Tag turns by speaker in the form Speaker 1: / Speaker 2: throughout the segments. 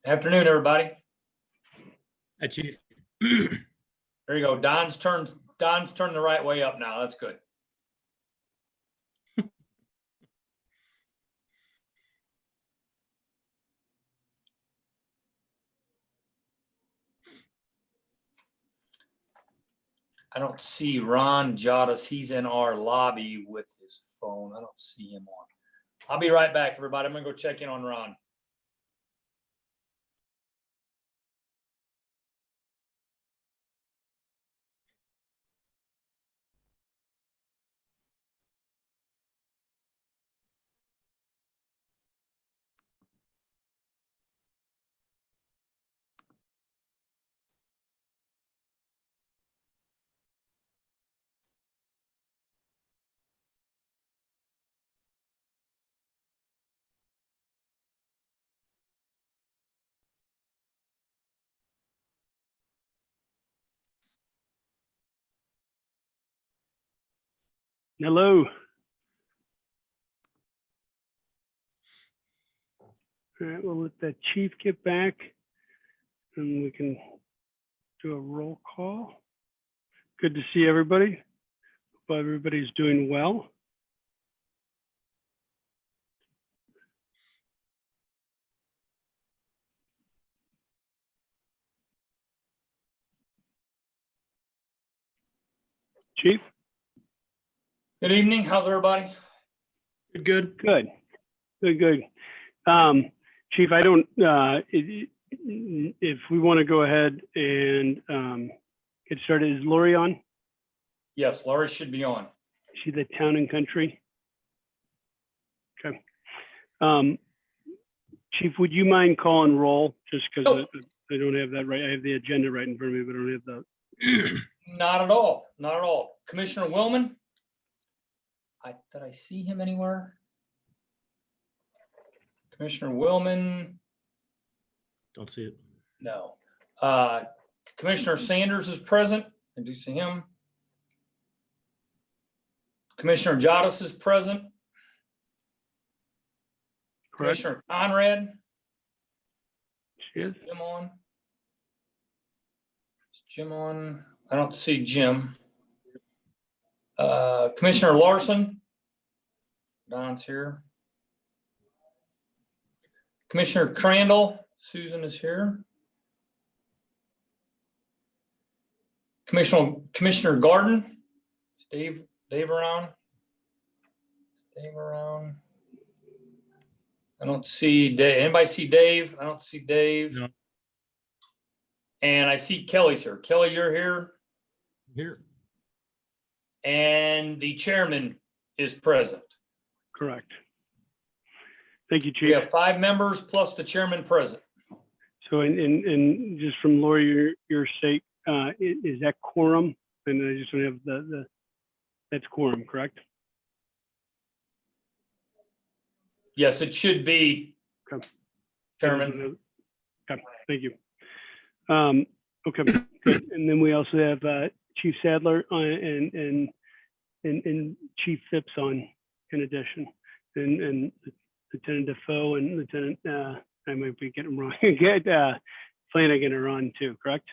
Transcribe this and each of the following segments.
Speaker 1: Afternoon, everybody.
Speaker 2: Hi, Chief.
Speaker 1: There you go. Don's turned the right way up now. That's good. I don't see Ron Jottis. He's in our lobby with his phone. I don't see him on. I'll be right back, everybody. I'm gonna go check in on Ron.
Speaker 3: Hello. All right, we'll let the chief get back and we can do a roll call. Good to see everybody. Hope everybody's doing well. Chief?
Speaker 1: Good evening. How's everybody?
Speaker 2: Good.
Speaker 3: Good. Chief, I don't, if we want to go ahead and get started, is Lori on?
Speaker 1: Yes, Laurie should be on.
Speaker 3: Is she the town and country? Okay. Chief, would you mind calling roll? Just because
Speaker 1: Nope.
Speaker 3: I don't have that right. I have the agenda right in front of me, but I don't have the.
Speaker 1: Not at all. Not at all. Commissioner Willman? Did I see him anywhere? Commissioner Willman?
Speaker 2: Don't see it.
Speaker 1: No. Commissioner Sanders is present. I do see him. Commissioner Jottis is present.
Speaker 3: Correct.
Speaker 1: Commissioner Conrad?
Speaker 3: She is.
Speaker 1: Is Jim on? Is Jim on? I don't see Jim. Commissioner Larson? Don's here. Commissioner Crandall? Susan is here. Commissioner Garden? Is Dave around? Is Dave around? I don't see Dave. Anybody see Dave? I don't see Dave.
Speaker 2: No.
Speaker 1: And I see Kelly's here. Kelly, you're here.
Speaker 2: Here.
Speaker 1: And the chairman is present.
Speaker 3: Correct. Thank you,
Speaker 1: We
Speaker 3: Chief.
Speaker 1: have 5 members plus the chairman present.
Speaker 3: So, and just from Lori, your sake, is that quorum? And I just want to have that's quorum, correct?
Speaker 1: Yes, it should be.
Speaker 3: Okay.
Speaker 1: Chairman.
Speaker 3: Okay, thank you. Okay, good. And then we also have Chief Sadler and Chief Phipps on in addition, and Lieutenant Defoe and Lieutenant, I might be getting them wrong. Flanagan are on too, correct?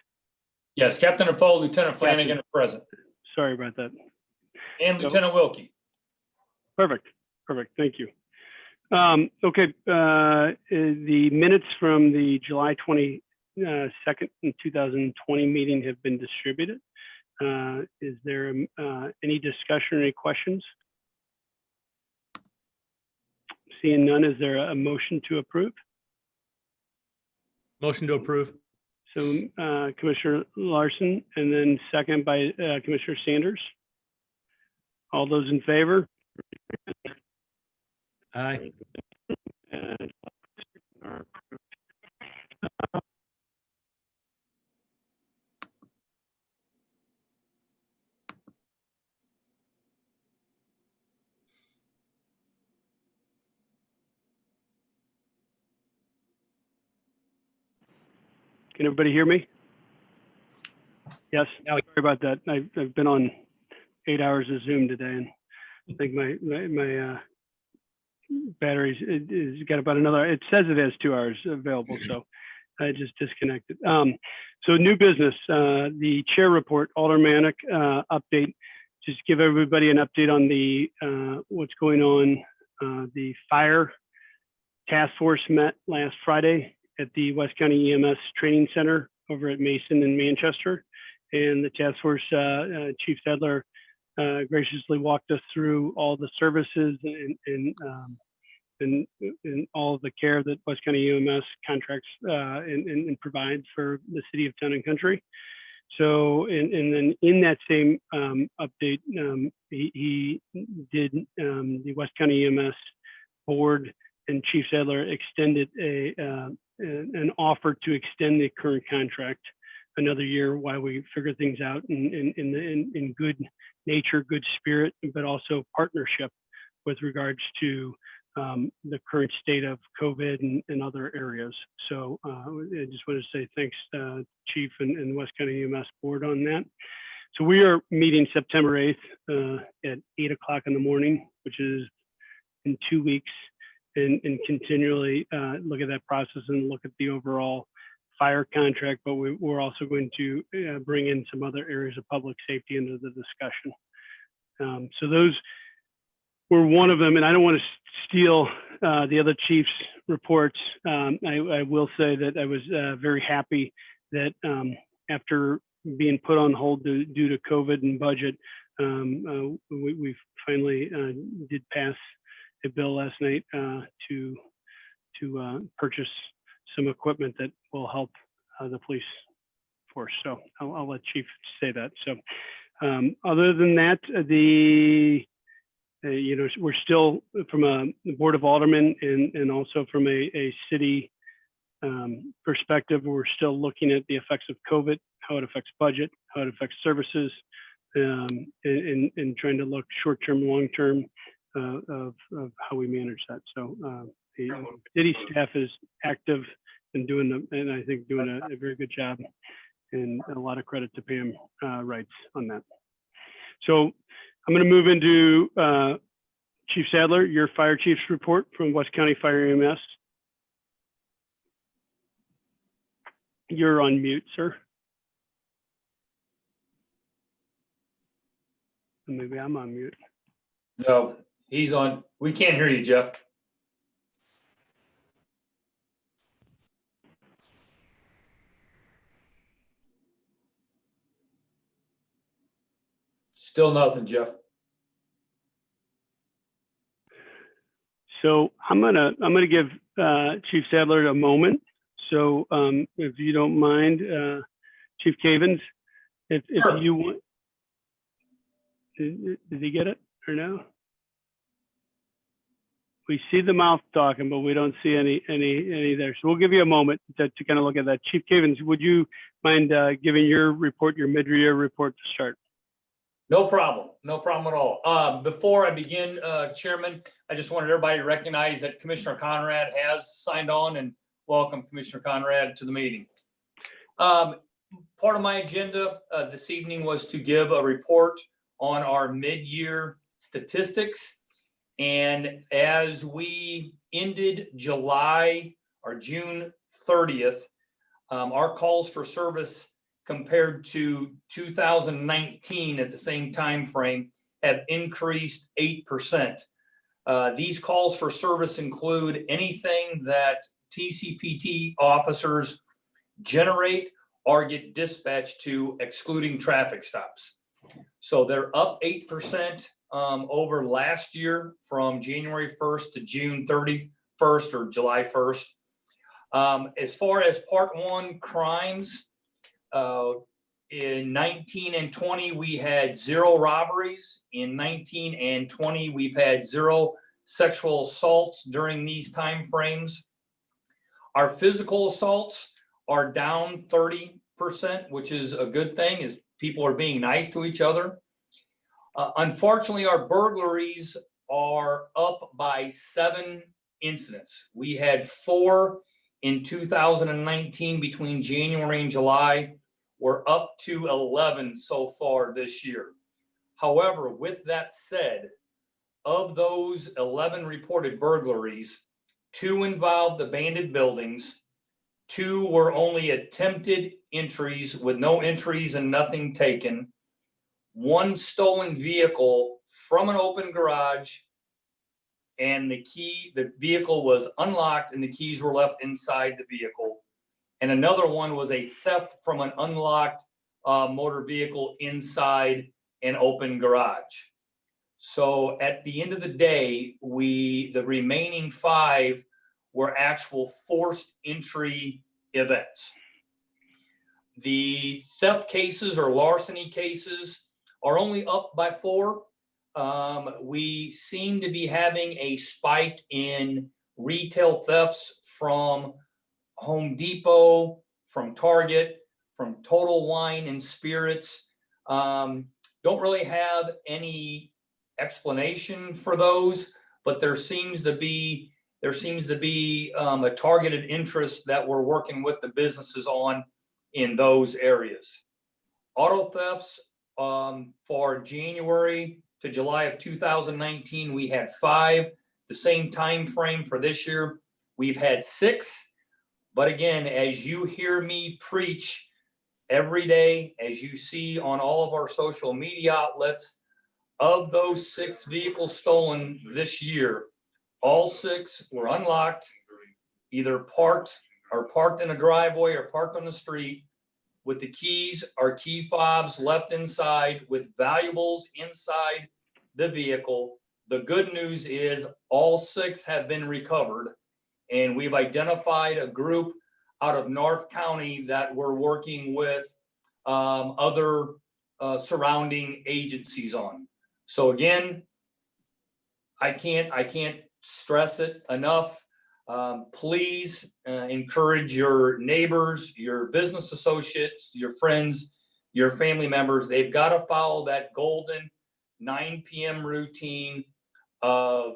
Speaker 1: Yes, Captain Defoe, Lieutenant Flanagan are present,
Speaker 3: Sorry about that.
Speaker 1: and Lieutenant Wilkie.
Speaker 3: Perfect. Thank you. Okay, the minutes from the July 22nd, 2020 meeting have been distributed. Is there any discussion or any questions? Seeing none, is there a motion to approve?
Speaker 2: Motion to approve.
Speaker 3: So Commissioner Larson, and then second by Commissioner Sanders. All those in favor?
Speaker 2: Aye.
Speaker 3: Can everybody hear me? Yes,
Speaker 2: Now we-
Speaker 3: sorry about that. I've been on 8 hours of Zoom today, and I think my batteries is got about another. It says it has 2 hours available, so I just disconnected. So new business, the chair report, Aldermanic update. Just give everybody an update on the what's going on. The fire task force met last Friday at the West County EMS Training Center over at Mason in Manchester, and the task force Chief Sadler graciously walked us through all the services and all of the care that West County EMS contracts and provides for the city of Town and Country. So, and then in that same update, he did the West County EMS board and Chief Sadler extended an offer to extend the current contract another year while we figure things out in good nature, good spirit, but also partnership with regards to the current state of COVID and other areas. So I just want to say thanks, Chief and West County EMS board on that. So we are meeting September 8th at 8 o'clock in the morning, which is in 2 weeks, and continually look at that process and look at the overall fire contract, but we're also going to bring in some other areas of public safety into the discussion. So those were one of them, and I don't want to steal the other chief's reports. I will say that I was very happy that after being put on hold due to COVID and budget, we finally did pass a bill last night to purchase some equipment that will help the police force. So I'll let Chief say that. So other than that, you know, we're still from a Board of Aldermen and also from a city perspective, we're still looking at the effects of COVID, how it affects budget, how it affects services, and trying to look short-term, long-term of how we manage that. So the city staff is active and and I think doing a very good job, and a lot of credit to Pam Wrights on that. So I'm going to move into Chief Sadler, your fire chief's report from West County Fire EMS. You're on mute, sir. Maybe I'm on mute.
Speaker 1: No, he's on. We can't hear you, Jeff. Still nothing, Jeff.
Speaker 3: So I'm gonna give Chief Sadler a moment. So if you don't mind, Chief Cavens, if
Speaker 1: Sure.
Speaker 3: you want, did he get it or no? We see the mouth talking, but we don't see any there. So we'll give you a moment to kind of look at that. Chief Cavens, would you mind giving your report, your mid-year report to start?
Speaker 1: No problem. No problem at all. Before I begin, Chairman, I just wanted everybody to recognize that Commissioner Conrad has signed on, and welcome Commissioner Conrad to the meeting. Part of my agenda this evening was to give a report on our mid-year statistics. And as we ended July or June 30th, our calls for service compared to 2019 at the same time frame have increased 8%. These calls for service include anything that TCPT officers generate or get dispatched to, excluding traffic stops. So they're up 8% over last year from January 1st to June 31st or July 1st. As far as Part 1 crimes, in 19 and 20, we had 0 robberies. In 19 and 20, we've had 0 sexual assaults during these time frames. Our physical assaults are down 30%, which is a good thing, as people are being nice to each other. Unfortunately, our burglaries are up by 7 incidents. We had 4 in 2019 between January and July. We're up to 11 so far this year. However, with that said, of those 11 reported burglaries, 2 involved abandoned buildings, 2 were only attempted entries with no entries and nothing taken, 1 stolen vehicle from an open garage, and the vehicle was unlocked and the keys were left inside the vehicle. And another one was a theft from an unlocked motor vehicle inside an open garage. So at the end of the day, the remaining 5 were actual forced entry events. The theft cases or larceny cases are only up by 4. We seem to be having a spike in retail thefts from Home Depot, from Target, from Total Wine and Spirits. Don't really have any explanation for those, but there seems to be a targeted interest that we're working with the businesses on in those areas. Auto thefts, for January to July of 2019, we had 5. The same time frame for this year, we've had 6. But again, as you hear me preach every day, as you see on all of our social media outlets, of those 6 vehicles stolen this year, all 6 were unlocked, either parked in a driveway or parked on the street with the keys or key fobs left inside with valuables inside the vehicle. The good news is all 6 have been recovered, and we've identified a group out of North County that we're working with other surrounding agencies on. So again, I can't stress it enough. Please encourage your neighbors, your business associates, your friends, your family members. They've got to follow that golden 9 p.m. routine of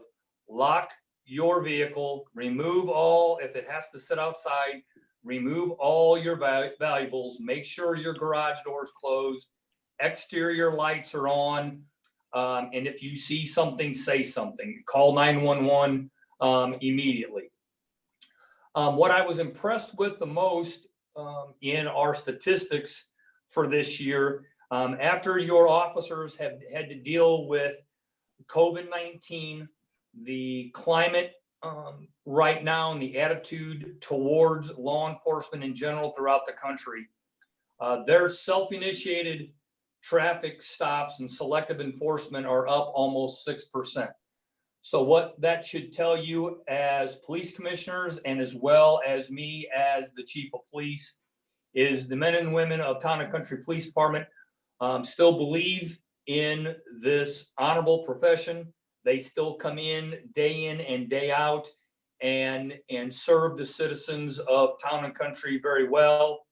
Speaker 1: lock your vehicle, remove all, if it has to sit outside, remove all your valuables, make sure your garage door is closed, exterior lights are on, and if you see something, say something. Call 911 immediately. What I was impressed with the most in our statistics for this year, after your officers have had to deal with COVID-19, the climate right now and the attitude towards law enforcement in general throughout the country, their self-initiated traffic stops and selective enforcement are up almost 6%. So what that should tell you as police commissioners and as well as me as the chief of police is the men and women of Town and Country Police Department still believe in this honorable profession. They still come in and day out and serve the citizens of Town and Country very well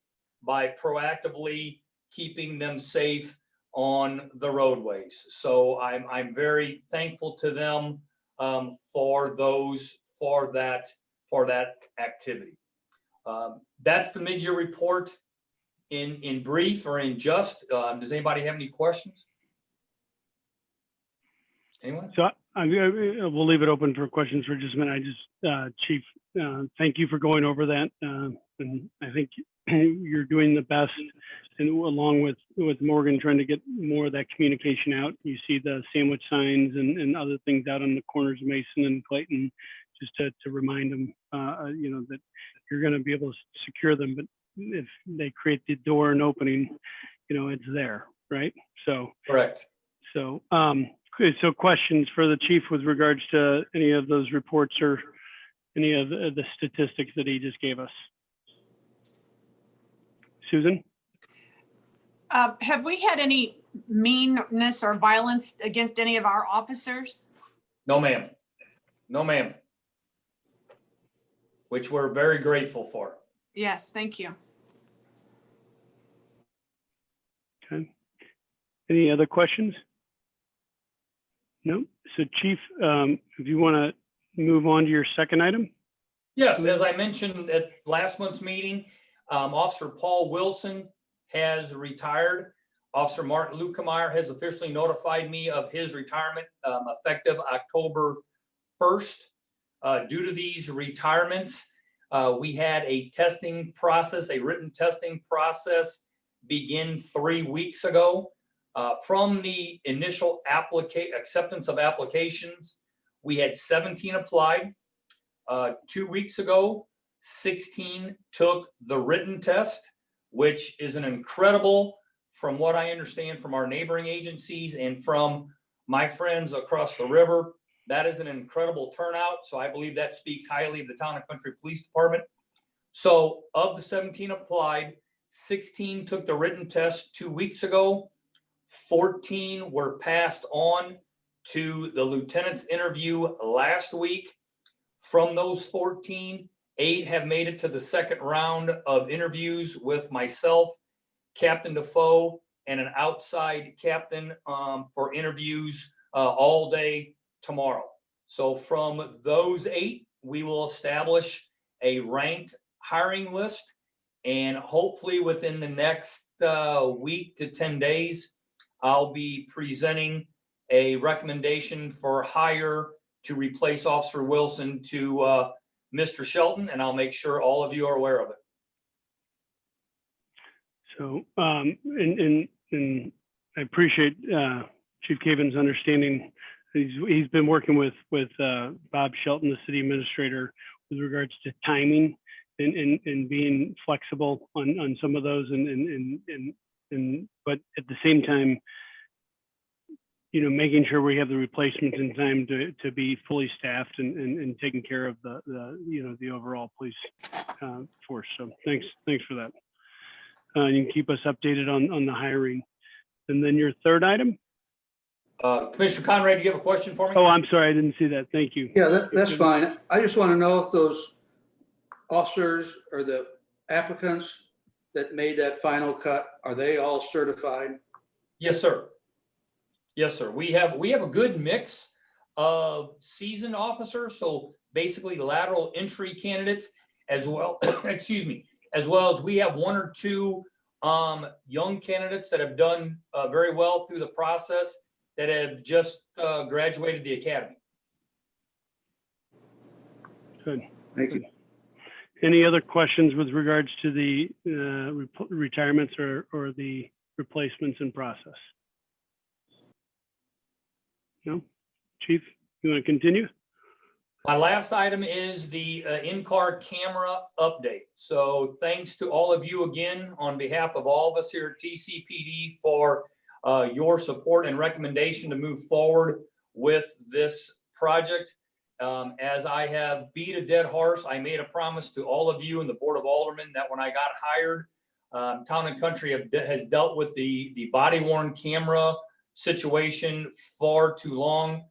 Speaker 1: by proactively keeping them safe on the roadways. So I'm very thankful to them for that activity. That's the mid-year report in brief or in just. Does anybody have any questions? Anyone?
Speaker 3: So we'll leave it open for questions for just a minute. Chief, thank you for going over that. And I think you're doing the best, and along with Morgan trying to get more of that communication out. You see the sandwich signs and other things out on the corners of Mason and Clayton, just to remind them, that you're going to be able to secure them. But if they create the door and opening, it's there, right? So
Speaker 1: Correct.
Speaker 3: So, so questions for the chief with regards to any of those reports or any of the statistics that he just gave us. Susan?
Speaker 4: Have we had any meanness or violence against any of our officers?
Speaker 1: No, ma'am. No, ma'am. Which we're very grateful for.
Speaker 4: Yes, thank you.
Speaker 3: Okay. Any other questions? No. So Chief, if you want to move on to your second item.
Speaker 1: Yes, as I mentioned at last month's meeting, Officer Paul Wilson has retired. Officer Martin Lukemeyer has officially notified me of his retirement effective October 1st. Due to these retirements, we had a testing process, a written testing process begin 3 weeks ago. From the initial acceptance of applications, we had 17 applied. 2 weeks ago, 16 took the written test, which is an incredible, from what I understand from our neighboring agencies and from my friends across the river, that is an incredible turnout. So I believe that speaks highly of the Town and Country Police Department. So of the 17 applied, 16 took the written test 2 weeks ago. 14 were passed on to the lieutenant's interview last week. From those 14, 8 have made it to the second round of interviews with myself, Captain Defoe, and an outside captain for interviews all day tomorrow. So from those 8, we will establish a ranked hiring list, and hopefully within the next week to 10 days, I'll be presenting a recommendation for hire to replace Officer Wilson to Mr. Shelton, and I'll make sure all of you are aware of it.
Speaker 3: So, and I appreciate Chief Caven's understanding. He's been working with Bob Shelton, the city administrator, with regards to timing and being flexible on some of those, but at the same time, making sure we have the replacements in time to be fully staffed and taking care of the overall police force. So thanks for that. You can keep us updated on the hiring. And then your third item?
Speaker 1: Commissioner Conrad, do you have a question for me?
Speaker 3: Oh, I'm sorry, I didn't see that. Thank you.
Speaker 5: Yeah, that's fine. I just want to know if those officers or the applicants that made that final cut, are they all certified?
Speaker 1: Yes, sir. Yes, sir. We have a good mix of seasoned officers, so basically lateral entry candidates as well, excuse me, as well as we have 1 or 2 young candidates that have done very well through the process that have just graduated the academy.
Speaker 3: Good.
Speaker 5: Thank you.
Speaker 3: Any other questions with regards to the retirements or the replacements in process? No? Chief, you want to continue?
Speaker 1: My last item is the in-car camera update. So thanks to all of you again on behalf of all of us here at TCPD for your support and recommendation to move forward with this project. As I have beat a dead horse, I made a promise to all of you and the Board of Aldermen that when I got hired, Town and Country has dealt with the body-worn camera situation far too long.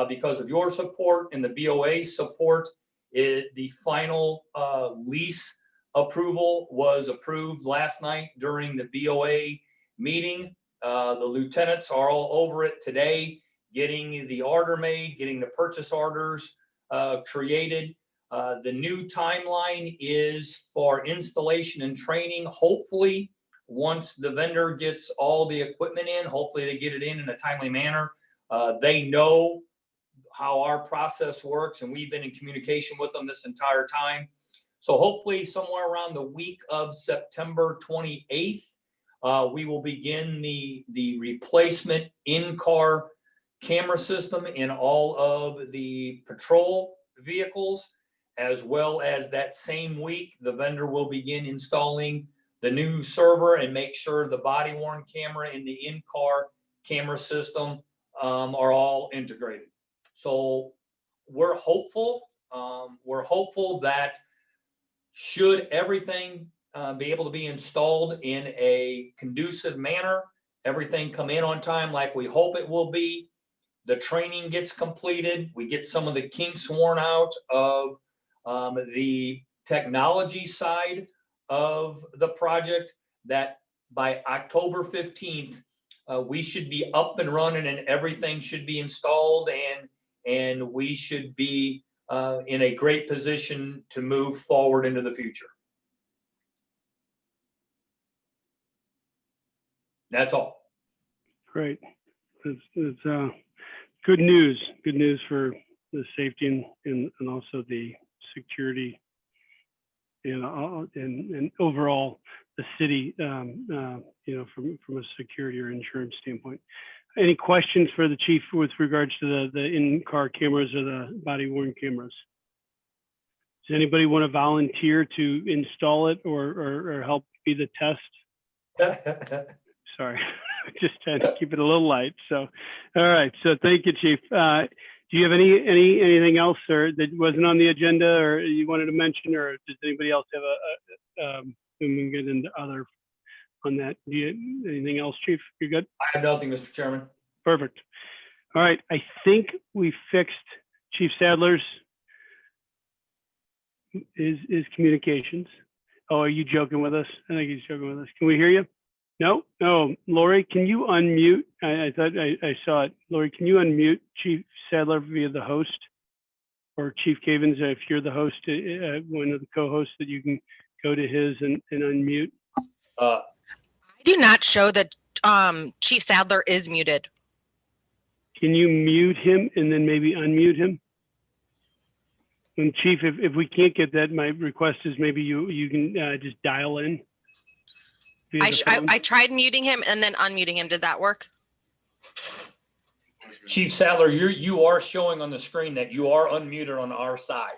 Speaker 1: Because of your support and the BOA support, the final lease approval was approved last night during the BOA meeting. The lieutenants are all over it today, getting the order made, getting the purchase orders created. The new timeline is for installation and training. Hopefully, once the vendor gets all the equipment in, hopefully they get it in a timely manner. They know how our process works, and we've been in communication with them this entire time. So hopefully somewhere around the week of September 28th, we will begin the replacement in-car camera system in all of the patrol vehicles, as well as that same week, the vendor will begin installing the new server and make sure the body-worn camera and the in-car camera system are all integrated. So we're hopeful that should everything be able to be installed in a conducive manner, everything come in on time like we hope it will be, the training gets completed, we get some of the kinks worn out of the technology side of the project, that by October 15th, we should be up and running and everything should be installed, and we should be in a great position to move forward into the future. That's all.
Speaker 3: Great. It's good news. Good news for the safety and also the security and overall the city, from a security or insurance standpoint. Any questions for the chief with regards to the in-car cameras or the body worn cameras? Does anybody want to volunteer to install it or help be the test? Sorry, just trying to keep it a little light. So, all right. So thank you, Chief. Do you have anything else or that wasn't on the agenda or you wanted to mention, or does anybody else have we can get into other on that? Do you, anything else, Chief? You're good?
Speaker 1: I have nothing, Mr. Chairman.
Speaker 3: Perfect. All right. I think we fixed Chief Sadler's his communications. Oh, are you joking with us? I think he's joking with us. Can we hear you? No? Oh, Lori, can you unmute? I thought I saw it. Lori, can you unmute Chief Sadler via the host? Or Chief Cavens, if you're the host, one of the co-hosts, that you can go to his and unmute.
Speaker 1: Uh,
Speaker 6: I do not show that Chief Sadler is muted.
Speaker 3: Can you mute him and then maybe unmute him? And Chief, if we can't get that, my request is maybe you can just dial in. via the phone.
Speaker 6: I tried muting him and then unmuting him. Did that work?
Speaker 1: Chief Sadler, you are showing on the screen that you are unmuted on our side.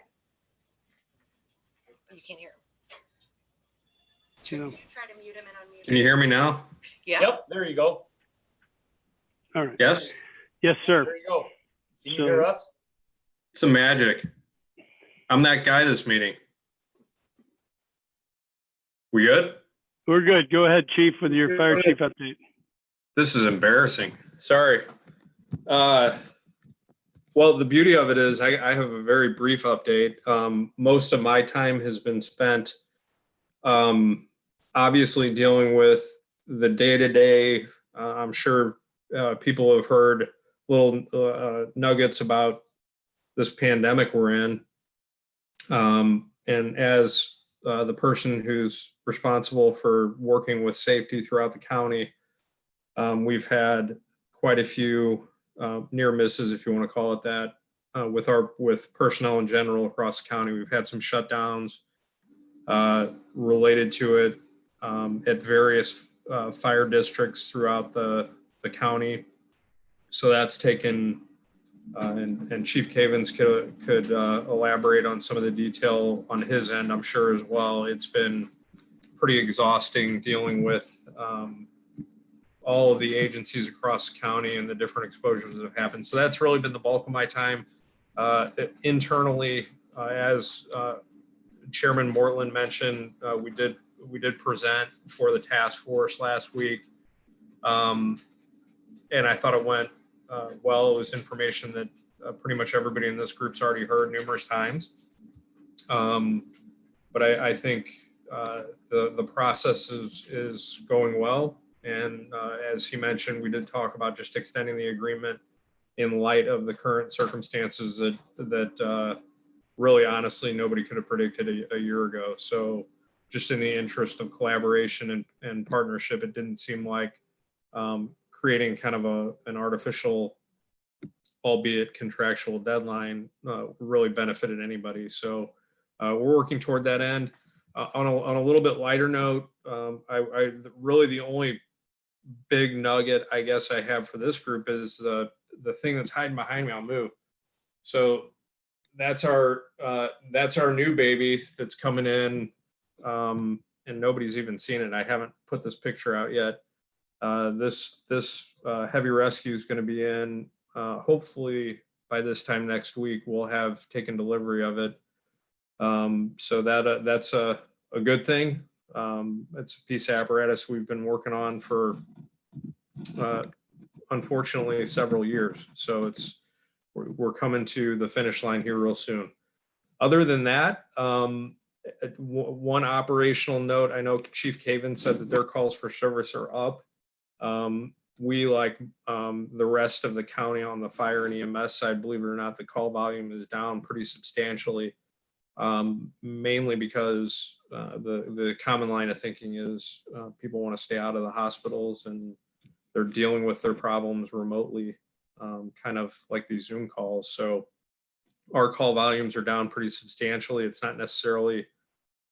Speaker 6: You can't hear him.
Speaker 3: You know.
Speaker 6: Try to mute him and unmute
Speaker 7: Can you hear me now?
Speaker 6: Yeah.
Speaker 1: Yep, there you go.
Speaker 3: All right.
Speaker 7: Yes?
Speaker 3: Yes, sir.
Speaker 1: There you go. Can you
Speaker 3: So-
Speaker 1: hear us?
Speaker 7: Some magic. I'm that guy this meeting. We good?
Speaker 3: We're good. Go ahead, Chief, with your fire chief update.
Speaker 7: This is embarrassing. Sorry. Well, the beauty of it is I have a very brief update. Most of my time has been spent obviously dealing with the day-to-day. I'm sure people have heard little nuggets about this pandemic we're in. And as the person who's responsible for working with safety throughout the county, we've had quite a few near misses, if you want to call it that, with personnel in general across the county. We've had some shutdowns related to it at various fire districts throughout the county. So that's taken, and Chief Cavens could elaborate on some of the detail on his end, I'm sure as well. It's been pretty exhausting dealing with all of the agencies across the county and the different exposures that have happened. So that's really been the bulk of my time. Internally, as Chairman Mortland mentioned, we did present for the task force last week. And I thought it went well. It was information that pretty much everybody in this group's already heard numerous times. But I think the process is going well. And as he mentioned, we did talk about just extending the agreement in light of the current circumstances that really honestly nobody could have predicted a year ago. So just in the interest of collaboration and partnership, it didn't seem like creating kind of an artificial, albeit contractual deadline really benefited anybody. So we're working toward that end. On a little bit lighter note, I really the only big nugget I guess I have for this group is the thing that's hiding behind me. I'll move. So that's our new baby that's coming in, and nobody's even seen it. I haven't put this picture out yet. This heavy rescue is going to be in hopefully by this time next week. We'll have taken delivery of it. So that's a good thing. It's a piece of apparatus we've been working on for unfortunately several years. So we're coming to the finish line here real soon. Other than that, one operational note, I know Chief Caven said that their calls for service are up. We, like the rest of the county on the fire and EMS side, believe it or not, the call volume is down pretty substantially, mainly because the common line of thinking is people want to stay out of the hospitals, and they're dealing with their problems remotely, kind of like these Zoom calls. So our call volumes are down pretty substantially. It's not necessarily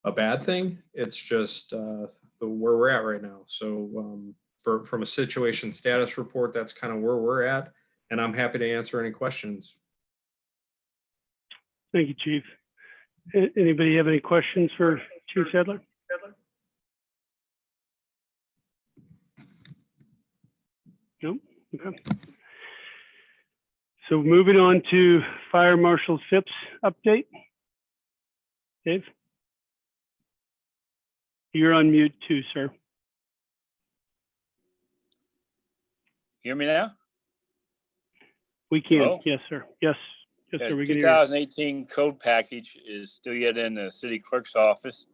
Speaker 7: a bad thing. It's just where we're at right now. So from a situation status report, that's kind of where we're at. And I'm happy to answer any questions.
Speaker 3: Thank you, Chief. Anybody have any questions for Chief Sadler? No? Okay. So moving on to Fire Marshal Phipps update. Dave? You're on mute too, sir.
Speaker 8: Hear me now?
Speaker 3: We can.
Speaker 8: Hello?
Speaker 3: Yes, sir. Yes. Yes,
Speaker 8: Yeah,
Speaker 3: sir. We can hear you.
Speaker 8: 2018 code package is still yet in the city clerk's office.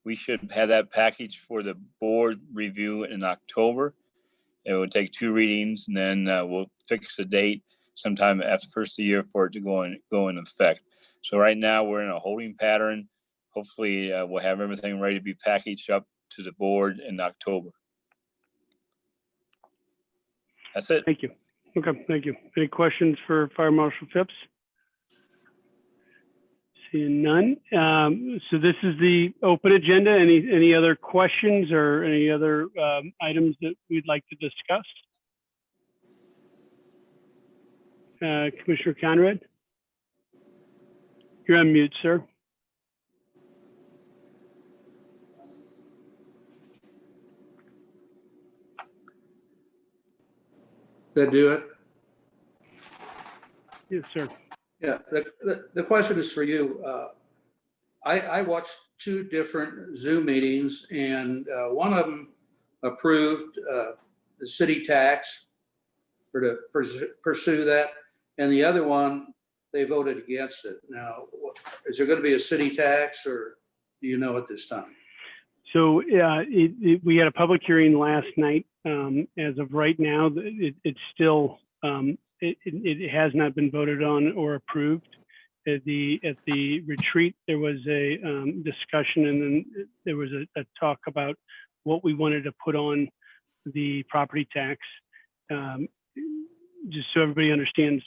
Speaker 8: We should have that package for the board review in October. It will take 2 readings, and then we'll fix the date sometime after the first of the year for it to go in effect. So right now we're in a holding pattern. Hopefully we'll have everything ready to be packaged up to the board in October. That's it.
Speaker 3: Thank you. Okay, thank you. Any questions for Fire Marshal Phipps? Seeing none. So this is the open agenda. Any other questions or any other items that we'd like to discuss? Commissioner Conrad? You're on mute, sir.
Speaker 5: Did I do it?
Speaker 3: Yes, sir.
Speaker 5: Yeah, the question is for you. I watched 2 different Zoom meetings, and one of them approved the city tax or to pursue that, and the other one, they voted against it. Now, is there going to be a city tax, or do you know at this time?
Speaker 3: So we had a public hearing last night. As of right now, it's still, it has not been voted on or approved. At the retreat, there was a discussion, and then there was a talk about what we wanted to put on the property tax. Just so everybody understands,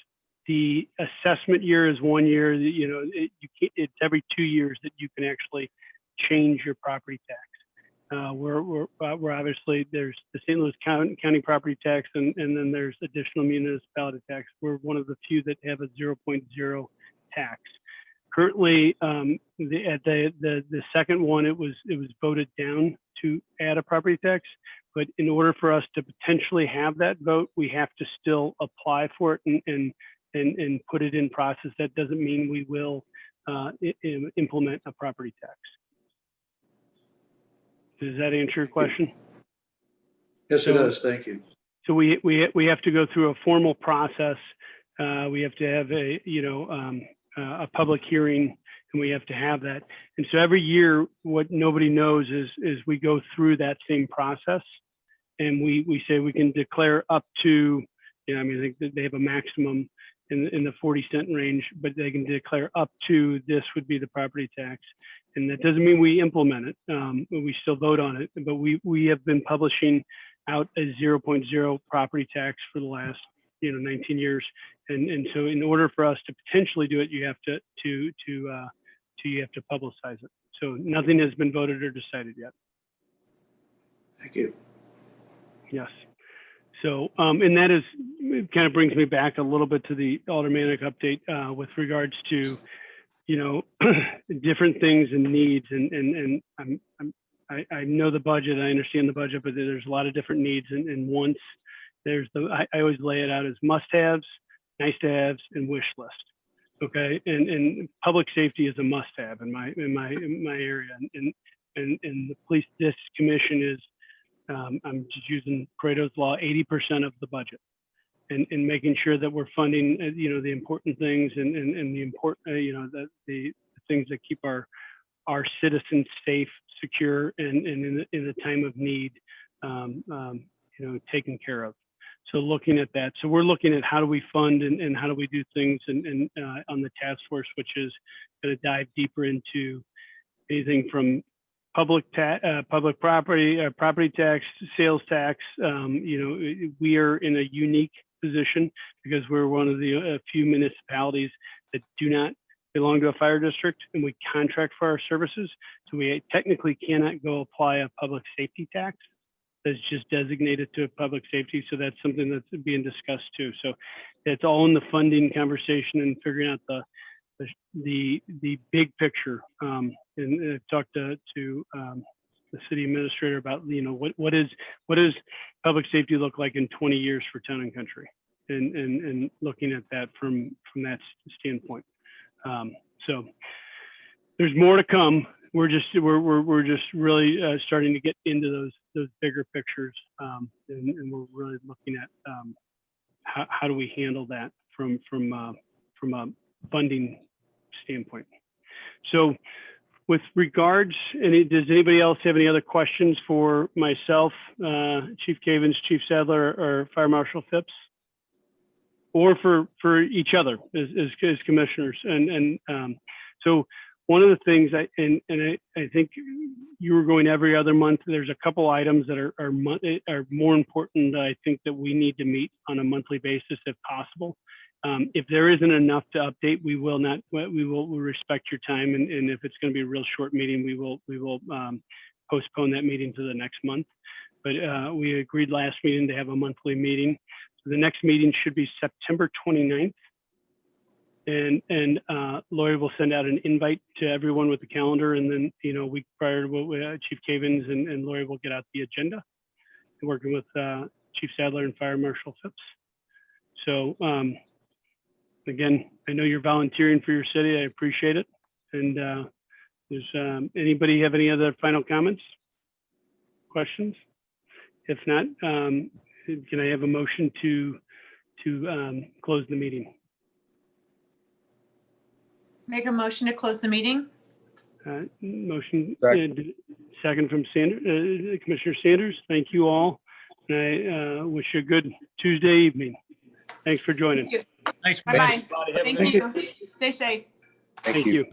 Speaker 3: the assessment year is 1 year. You know, it's every 2 years that you can actually change your property tax. We're obviously, there's the St. Louis County property tax, and then there's additional municipality tax. We're one of the few that have a 0.0 tax. Currently, the second one, it was voted down to add a property tax. But in order for us to potentially have that vote, we have to still apply for it and put it in process. That doesn't mean we will implement a property tax. Does that answer your question?
Speaker 5: Yes, it does. Thank you.
Speaker 3: So we have to go through a formal process. We have to have a public hearing, and we have to have that. And so every year, what nobody knows is we go through that same process, and we say we can declare up to, I think that they have a maximum in the 40-cent range, but they can declare up to this would be the property tax. And that doesn't mean we implement it. We still vote on it, but we have been publishing out a 0.0 property tax for the last 19 years. And so in order for us to potentially do it, you have to publicize it. So nothing has been voted or decided yet.
Speaker 5: Thank you.
Speaker 3: Yes. So, and that is, it kind of brings me back a little bit to the aldermanic update with regards to, different things and needs. And I know the budget, I understand the budget, but there's a lot of different needs and wants. There's I always lay it out as must-haves, nice-to-haves, and wish list. Okay, and public safety is a must-have in my area, and the police this commission is. I'm just using Pareto's law, 80% of the budget, and making sure that we're funding, the important things and the important, the things that keep our citizens safe, secure, and in the time of need, taken care of. So looking at that, so we're looking at how do we fund and how do we do things, and on the task force, which is going to dive deeper into anything from public property, property tax, sales tax. We are in a unique position because we're one of the few municipalities that do not belong to a fire district, and we contract for our services. So we technically cannot go apply a public safety tax that's just designated to public safety. So that's something that's being discussed too. So it's all in the funding conversation and figuring out the big picture. And I've talked to the city administrator about, what does public safety look like in 20 years for Town and Country, and looking at that from that standpoint. So there's more to come. We're just really starting to get into those bigger pictures, and we're really looking at how do we handle that from a funding standpoint. So with regards, does anybody else have any other questions for myself, Chief Cavins, Chief Sadler, or Fire Marshal Phipps, or for each other as commissioners? So one of the things I think you were going every other month. There's a couple items that are more important that I think that we need to meet on a monthly basis if possible. If there isn't enough to update, we will respect your time, and if it's going to be a real short meeting, we will postpone that meeting to the next month. But we agreed last meeting to have a monthly meeting. So the next meeting should be September 29th. And Lori will send out an invite to everyone with the calendar, and then a week prior to Chief Cavins and Lori will get out the agenda, working with Chief Sadler and Fire Marshal Phipps. So again, I know you're volunteering for your city. I appreciate it. And does anybody have any other final comments, questions? If not, can I have a motion to close the meeting?
Speaker 4: Make a motion to close the meeting.
Speaker 3: Motion,
Speaker 9: Second.
Speaker 3: second from Commissioner Sanders. Thank you all. And I wish you a good Tuesday evening. Thanks for joining.
Speaker 4: Thank you.
Speaker 2: Thanks.
Speaker 4: Bye-bye.
Speaker 1: Everybody have a
Speaker 4: Thank
Speaker 1: good
Speaker 4: you. Stay safe.
Speaker 3: Thank you.